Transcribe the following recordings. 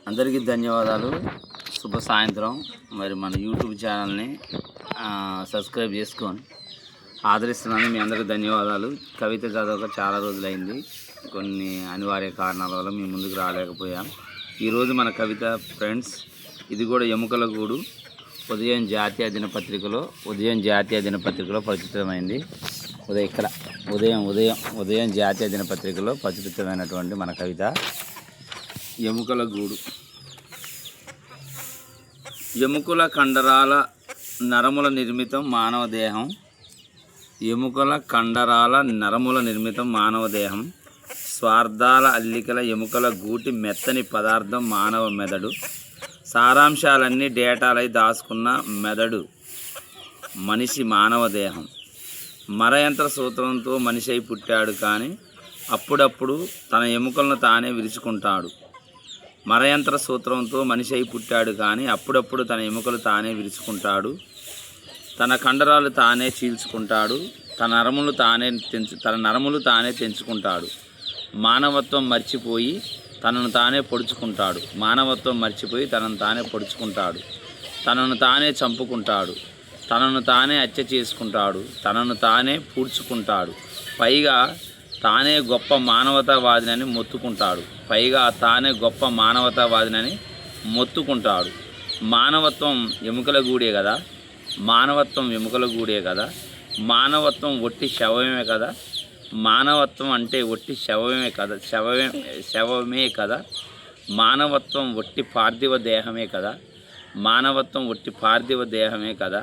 అందరికీ ధన్యవాదాలు. శుభ సాయంత్రం. మరి మన యూట్యూబ్ ఛానల్ని సబ్స్క్రైబ్ చేసుకొని ఆదరిస్తున్నాను. మీ అందరికీ ధన్యవాదాలు. కవిత చదవక చాలా రోజులైంది. కొన్ని అనివార్య కారణాల వల్ల మీ ముందుకు రాలేకపోయాం. ఈరోజు మన కవిత ఫ్రెండ్స్, ఇది కూడా ఎముకల గూడు. ఉదయం జాతీయ దినపత్రికలో ప్రచురితమైంది. ఉదయం జాతీయ దినపత్రికలో ప్రచురితమైనటువంటి మన కవిత ఎముకల గూడు. ఎముకల కండరాల నరముల నిర్మితం మానవ దేహం. ఎముకల కండరాల నరముల నిర్మితం మానవ దేహం. స్వార్థాల అల్లికల ఎముకల గూటి మెత్తని పదార్థం మానవ మెదడు. సారాంశాలన్నీ డేటాలై దాచుకున్న మెదడు మనిషి మానవ దేహం. మరయంత్ర సూత్రంతో మనిషి అయి పుట్టాడు, కానీ అప్పుడప్పుడు తన ఎముకలను తానే విరుచుకుంటాడు. మరయంత్ర సూత్రంతో మనిషి అయి పుట్టాడు, కానీ అప్పుడప్పుడు తన ఎముకలు తానే విరుచుకుంటాడు. తన కండరాలు తానే చీల్చుకుంటాడు. తన నరములు తానే తెంచుకుంటాడు. మానవత్వం మర్చిపోయి తనను తానే పొడుచుకుంటాడు. తనను తానే చంపుకుంటాడు. తనను తానే హత్య చేసుకుంటాడు. తనను తానే పూడ్చుకుంటాడు. పైగా తానే గొప్ప మానవతావాదినని మొత్తుకుంటాడు. మానవత్వం ఎముకల గూడే కదా. మానవత్వం ఒట్టి శవమే కదా. మానవత్వం అంటే ఒట్టి శవమే కదా. మానవత్వం ఒట్టి పార్థివ దేహమే కదా.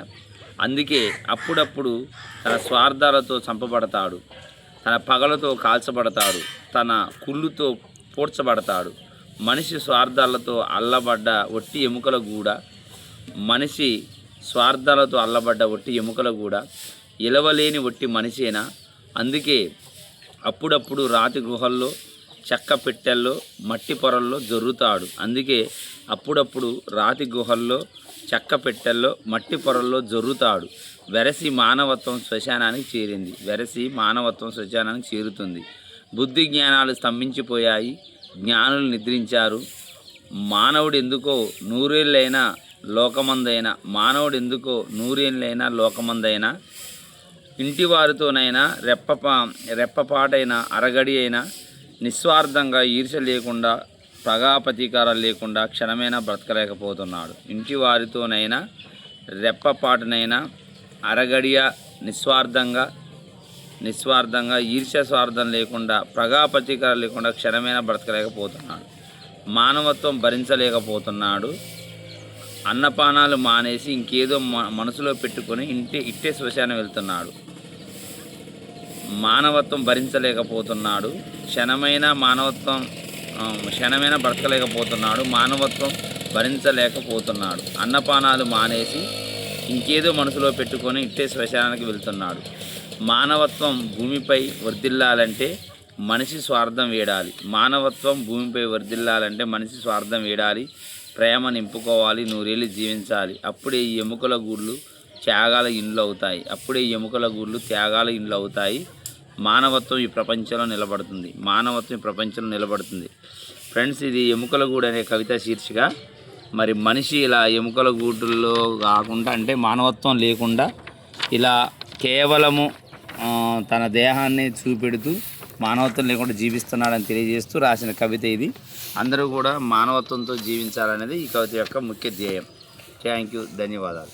అందుకే అప్పుడప్పుడు తన స్వార్థాలతో చంపబడతాడు. తన పగలతో కాల్చబడతాడు. తన కుళ్ళుతో పూడ్చబడతాడు. మనిషి స్వార్థాలతో అల్లబడ్డ ఒట్టి ఎముకల గూడ ఇలవలేని ఒట్టి మనిషేనా? అందుకే అప్పుడప్పుడు రాతి గుహల్లో, చెక్క పెట్టెల్లో, మట్టి పొరల్లో జొర్రుతాడు. వెరసి మానవత్వం శ్మశానానికి చేరుతుంది. బుద్ధి జ్ఞానాలు స్తంభించిపోయాయి. జ్ఞానులు నిద్రించారు. మానవుడెందుకో నూరేళ్ళైనా లోకమందైనా ఇంటివారితోనైనా రెప్పపాటైన అరగడి అయినా నిస్వార్థంగా ఈర్ష్య లేకుండా, ప్రగాపతీకారాలు లేకుండా క్షణమైనా బ్రతకలేకపోతున్నాడు. ఇంటివారితోనైనా రెప్పపాటునైనా అరగడియ నిస్వార్థంగా ఈర్ష్య స్వార్థం లేకుండా, ప్రగాపతీకారాలు లేకుండా క్షణమైనా బ్రతకలేకపోతున్నాడు. మానవత్వం భరించలేకపోతున్నాడు. అన్నపానాలు మానేసి ఇంకేదో మనసులో పెట్టుకొని ఇట్టే శ్మశానం వెళ్తున్నాడు. మానవత్వం భరించలేకపోతున్నాడు. క్షణమైనా బ్రతకలేకపోతున్నాడు. మానవత్వం భరించలేకపోతున్నాడు. అన్నపానాలు మానేసి ఇంకేదో మనసులో పెట్టుకొని ఇట్టే శ్మశానానికి వెళ్తున్నాడు. మానవత్వం భూమిపై వర్ధిల్లాలంటే మనిషి స్వార్థం వీడాలి. ప్రేమ నింపుకోవాలి. 100 ఏళ్ళు జీవించాలి. అప్పుడే ఈ ఎముకల గూళ్ళు త్యాగాల ఇండ్లు అవుతాయి. మానవత్వం ఈ ప్రపంచంలో నిలబడుతుంది. ఫ్రెండ్స్, ఇది ఎముకల గూడు అనే కవిత శీర్షిక. మరి మనిషి ఇలా ఎముకల గూడుల్లో కాకుండా, అంటే మానవత్వం లేకుండా ఇలా కేవలము తన దేహాన్ని చూపెడుతూ మానవత్వం లేకుండా జీవిస్తున్నాడని తెలియజేస్తూ రాసిన కవిత ఇది. అందరూ కూడా మానవత్వంతో జీవించాలనేది ఈ కవిత యొక్క ముఖ్య ధ్యేయం. Thank you. ధన్యవాదాలు.